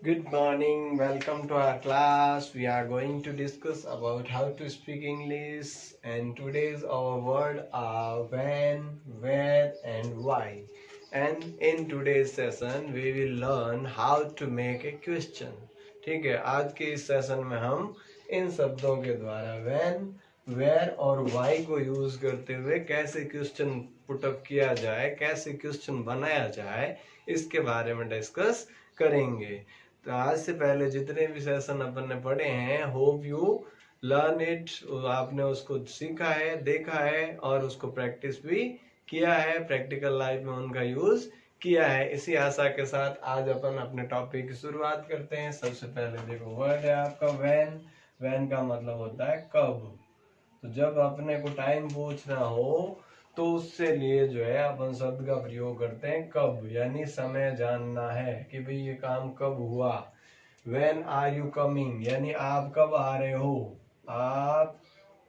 Good morning, welcome to our class. We are going to discuss about how to speak English, and today's our word are when, where and why. And in today's session we will learn how to make a question. ठीक है, आज के इस session में हम इन शब्दों के द्वारा when, where और why को यूज करते हुए कैसे क्वेश्चन पुटअप किया जाए, कैसे क्वेश्चन बनाया जाए, इसके बारे में डिस्कस करेंगे। तो आज से पहले जितने भी सेशन अपन ने पढ़े हैं, होप यू लर्न इट, आपने उसको सीखा है, देखा है और उसको प्रैक्टिस भी किया है, प्रैक्टिकल लाइफ में उनका यूज किया है। इसी आशा के साथ आज अपन अपने टॉपिक की शुरुआत करते हैं। सबसे पहले देखो वर्ड है आपका व्हेन। व्हेन का मतलब होता है कब। तो जब अपने को टाइम पूछना हो तो उससे लिए जो है अपन शब्द का प्रयोग करते हैं कब, यानी समय जानना है कि भाई ये काम कब हुआ। When are you coming, यानी आप कब आ रहे हो, आप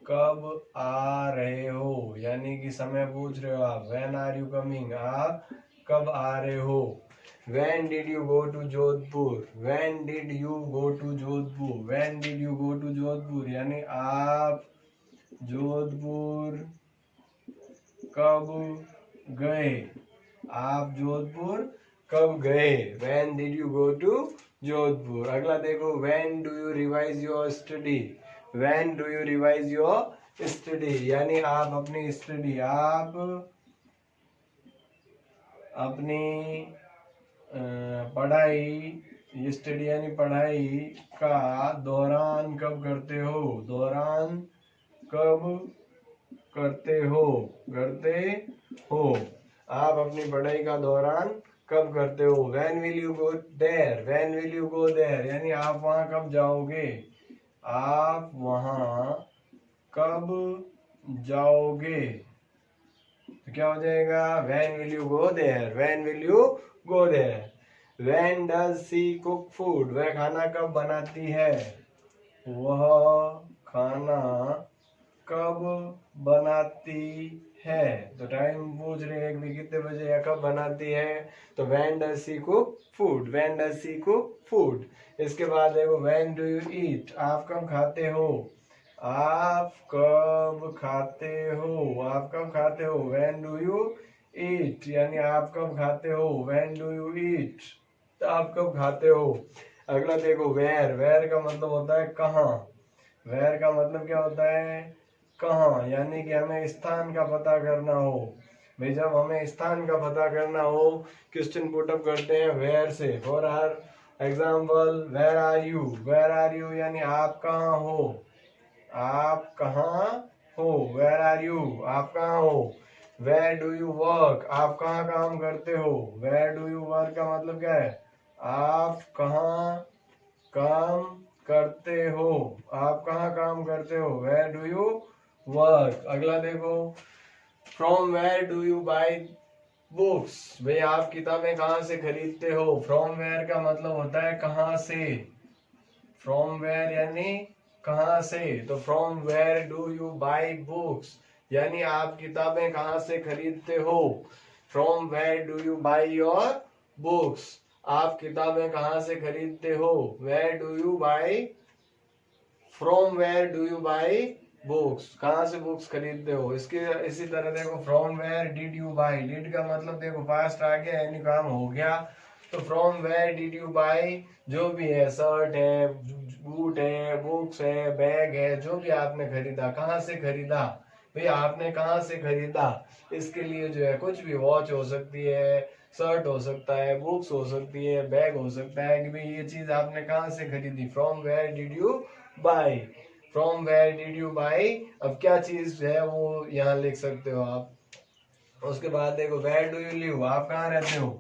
कब आ रहे हो, यानी कि समय पूछ रहे हो आप। When are you coming, आप कब आ रहे हो। When did you go to Jodhpur, When did you go to Jodhpur, When did you go to Jodhpur, यानी आप जोधपुर कब गए, आप जोधपुर कब गए। When did you go to Jodhpur. अगला देखो when do you revise your study, When do you revise your study, यानी आप अपनी स्टडी, आप अपनी पढ़ाई, स्टडी यानी पढ़ाई का दौरान कब करते हो, दौरान कब करते हो, करते हो। आप अपनी पढ़ाई का दौरान कब करते हो। When will you go there, When will you go there, यानी आप वहां कब जाओगे, आप वहां कब जाओगे। तो क्या हो जाएगा, When will you go there, When will you go there। When does she cook food, वह खाना कब बनाती है, वह खाना कब बनाती है। तो टाइम पूछ रहे हैं कि कितने बजे या कब बनाती है, तो when does she cook food, When does she cook food। इसके बाद देखो when do you eat, आप कब खाते हो, आप कब खाते हो, आप कब खाते हो। When do you eat, यानी आप कब खाते हो, When do you eat, तो आप कब खाते हो। अगला देखो where, where का मतलब होता है कहाँ, where का मतलब क्या होता है कहाँ, यानी कि हमें स्थान का पता करना हो। भाई जब हमें स्थान का पता करना हो, क्वेश्चन पुटअप करते हैं वेयर से। For are example where are you, where are you यानी आप कहाँ हो, आप कहाँ हो। वेयर आर यू, आप कहाँ हो। वेयर डू यू वर्क, आप कहाँ काम करते हो। वेयर डू यू वर्क का मतलब क्या है, आप कहाँ काम करते हो, आप कहाँ काम करते हो। Where do you work. अगला देखो from where do you buy books, भाई आप किताबें कहाँ से खरीदते हो। फ्रॉम वेयर का मतलब होता है कहाँ से, फ्रॉम वेयर यानी कहाँ से। तो from where do you buy books, यानी आप किताबें कहाँ से खरीदते हो। From where do you buy your books, आप किताबें कहाँ से खरीदते हो। Where do you buy, from where do you buy books, कहाँ से बुक्स खरीदते हो। इसके इसी तरह देखो from where did you buy, did का मतलब देखो पास्ट आ गया यानी काम हो गया। तो from where did you buy, जो भी है शर्ट है, बूट है, बुक्स है, बैग है, जो भी आपने खरीदा, कहाँ से खरीदा, भाई आपने कहाँ से खरीदा। इसके लिए जो है कुछ भी, वॉच हो सकती है, शर्ट हो सकता है, बुक्स हो सकती है, बैग हो सकता है कि भाई ये चीज आपने कहाँ से खरीदी। From where did you buy, from where did you buy, अब क्या चीज है वो यहाँ लिख सकते हो आप। उसके बाद देखो वेयर डू यू लिव, आप कहाँ रहते हो,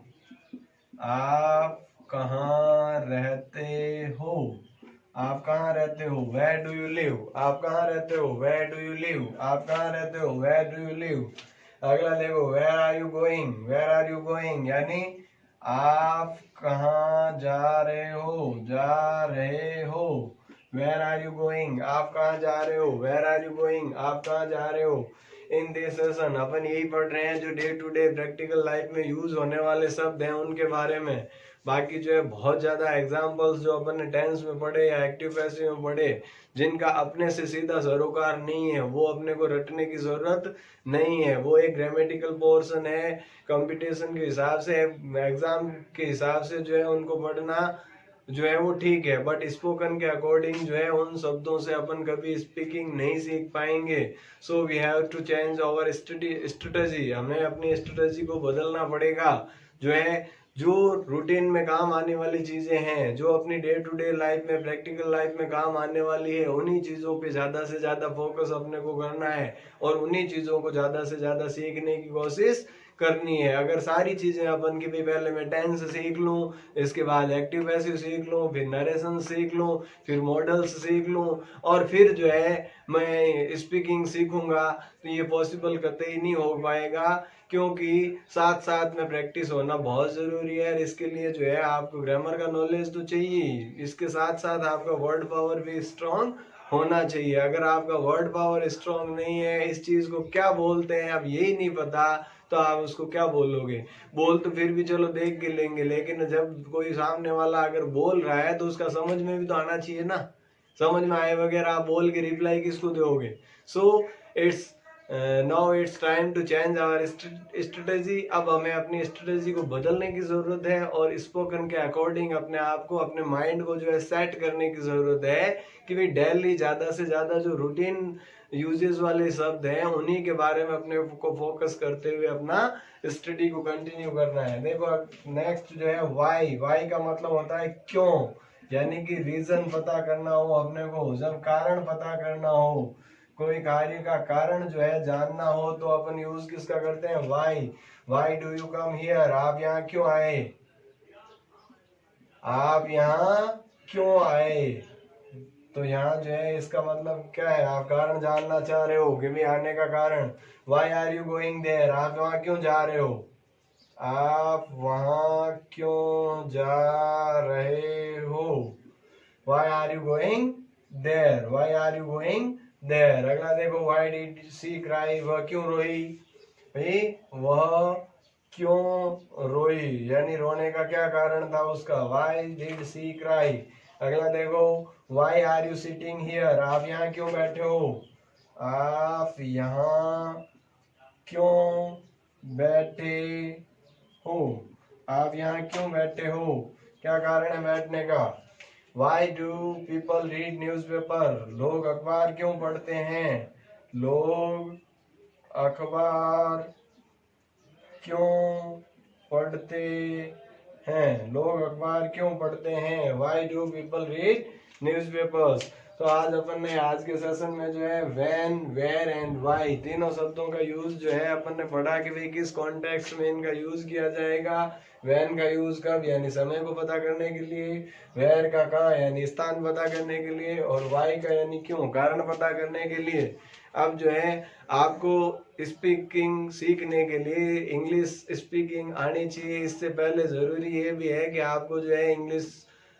आप कहाँ रहते हो, आप कहाँ रहते हो। वेयर डू यू लिव, आप कहाँ रहते हो। वेयर डू यू लिव, आप कहाँ रहते हो। Where do you live. अगला देखो where are you going, where are you going यानी आप कहाँ जा रहे हो, जा रहे हो। वेयर आर यू गोइंग, आप कहाँ जा रहे हो। वेयर आर यू गोइंग, आप कहाँ जा रहे हो। इन दिस सेशन अपन यही पढ़ रहे हैं जो day to day practical life में यूज होने वाले शब्द हैं उनके बारे में। बाकी जो है बहुत ज्यादा एग्जाम्पल्स जो अपन ने टेंस में पढ़े या एक्टिव पैसिव में पढ़े, जिनका अपने से सीधा सरोकार नहीं है, वो अपने को रटने की जरूरत नहीं है। वो एक ग्रामेटिकल पोर्शन है, कंपटीशन के हिसाब से, एग्जाम के हिसाब से जो है उनको पढ़ना जो है वो ठीक है, बट स्पोकन के अकॉर्डिंग जो है उन शब्दों से अपन कभी स्पीकिंग नहीं सीख पाएंगे। So we have to change our strategy, हमें अपनी स्ट्रेटजी को बदलना पड़ेगा। जो है जो रूटीन में काम आने वाली चीजें हैं, जो अपनी डे टू डे लाइफ में, प्रैक्टिकल लाइफ में काम आने वाली है, उन्हीं चीजों पे ज्यादा से ज्यादा फोकस अपने को करना है और उन्हीं चीजों को ज्यादा से ज्यादा सीखने की कोशिश करनी है। अगर सारी चीजें अपन की भी पहले मैं टेंस सीख लूं, इसके बाद एक्टिव पैसिव सीख लूं, फिर नरेशन सीख लूं, फिर मॉडल्स सीख लूं और फिर जो है मैं स्पीकिंग सीखूंगा, तो ये पॉसिबल कतई नहीं हो पाएगा, क्योंकि साथ साथ में प्रैक्टिस होना बहुत जरूरी है। और इसके लिए जो है आपको ग्रामर का नॉलेज तो चाहिए, इसके साथ साथ आपका वर्ड पावर भी स्ट्रांग होना चाहिए। अगर आपका वर्ड पावर स्ट्रांग नहीं है, इस चीज को क्या बोलते हैं अब यही नहीं पता, तो आप उसको क्या बोलोगे। बोल तो फिर भी चलो देख के लेंगे, लेकिन जब कोई सामने वाला अगर बोल रहा है तो उसका समझ में भी तो आना चाहिए ना। समझ में आए बगैर आप बोल के रिप्लाई किसको दोगे। So it's now it's time to change our strategy. अब हमें अपनी स्ट्रेटेजी को बदलने की जरूरत है और स्पोकन के अकॉर्डिंग अपने आप को, अपने माइंड को जो है सेट करने की जरूरत है कि भाई डेली ज्यादा से ज्यादा जो रूटीन यूजेस वाले शब्द हैं उन्हीं के बारे में अपने को फोकस करते हुए अपना स्टडी को कंटिन्यू करना है। देखो नेक्स्ट जो है वाई। वाई का मतलब होता है क्यों, यानी कि रीजन पता करना हो अपने को, जब कारण पता करना हो, कोई कार्य का कारण जो है जानना हो, तो अपन यूज किसका करते हैं, why. Why do you come here, आप यहाँ क्यों आए, आप यहाँ क्यों आए। तो यहाँ जो है इसका मतलब क्या है, आप कारण जानना चाह रहे हो कि भाई आने का कारण। Why are you going there, आप वहां क्यों जा रहे हो, आप वहां क्यों जा रहे हो। Why are you going there, why are you going there. अगला देखो, वाई डिड शी क्राई, वह क्यों रोई, भाई वह क्यों रोई, यानी रोने का क्या कारण था उसका, वाई डिड शी क्राई। अगला देखो, why are you sitting here, आप यहाँ क्यों बैठे हो, आप यहाँ क्यों बैठे हो, आप यहाँ क्यों बैठे हो, क्या कारण है बैठने का। Why do people read news paper, लोग अखबार क्यों पढ़ते हैं, लोग अखबार क्यों पढ़ते हैं, लोग अखबार क्यों पढ़ते हैं। Why do people read newspapers. तो आज अपन ने आज के सेशन में जो है व्हेन, वेयर एंड व्हाई तीनों शब्दों का यूज जो है अपन ने पढ़ा कि भाई किस कॉन्टेक्स्ट में इनका यूज किया जाएगा। व्हेन का यूज कब, यानी समय को पता करने के लिए, वेयर का कहाँ यानी स्थान पता करने के लिए, और व्हाई का यानी क्यों, कारण पता करने के लिए। अब जो है आपको स्पीकिंग सीखने के लिए इंग्लिश स्पीकिंग आनी चाहिए। इससे पहले जरूरी ये भी है कि आपको जो है इंग्लिश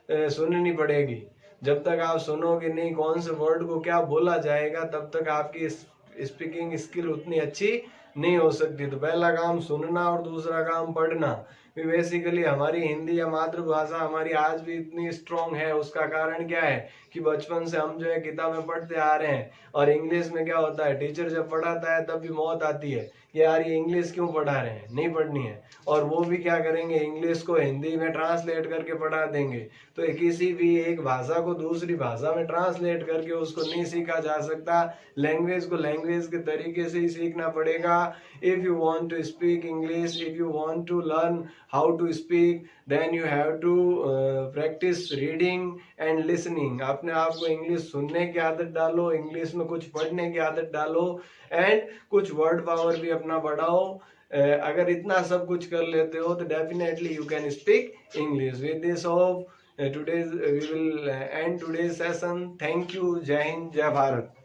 सुननी पड़ेगी। जब तक आप सुनोगे नहीं कौन से वर्ड को क्या बोला जाएगा, तब तक आपकी स्पीकिंग स्किल उतनी अच्छी नहीं हो सकती। तो पहला काम सुनना और दूसरा काम पढ़ना। बेसिकली हमारी हिंदी या मातृभाषा हमारी आज भी इतनी स्ट्रांग है, उसका कारण क्या है कि बचपन से हम जो है किताबें पढ़ते आ रहे हैं। और इंग्लिश में क्या होता है, टीचर जब पढ़ाता है तब भी मौत आती है कि यार ये इंग्लिश क्यों पढ़ा रहे हैं, नहीं पढ़नी है। और वो भी क्या करेंगे, इंग्लिश को हिंदी में ट्रांसलेट करके पढ़ा देंगे। तो किसी भी एक भाषा को दूसरी भाषा में ट्रांसलेट करके उसको नहीं सीखा जा सकता। लैंग्वेज को लैंग्वेज के तरीके से ही सीखना पड़ेगा। If you want to speak English, if you want to learn how to speak, then you have to practise reading and listening. अपने आप को इंग्लिश सुनने की आदत डालो, इंग्लिश में कुछ पढ़ने की आदत डालो एंड कुछ वर्ड पावर भी अपना बढ़ाओ। अगर इतना सब कुछ कर लेते हो तो definitely you can speak English. With this hope today's we will end today's session. Thank you. Jai Hind, Jai Bharat.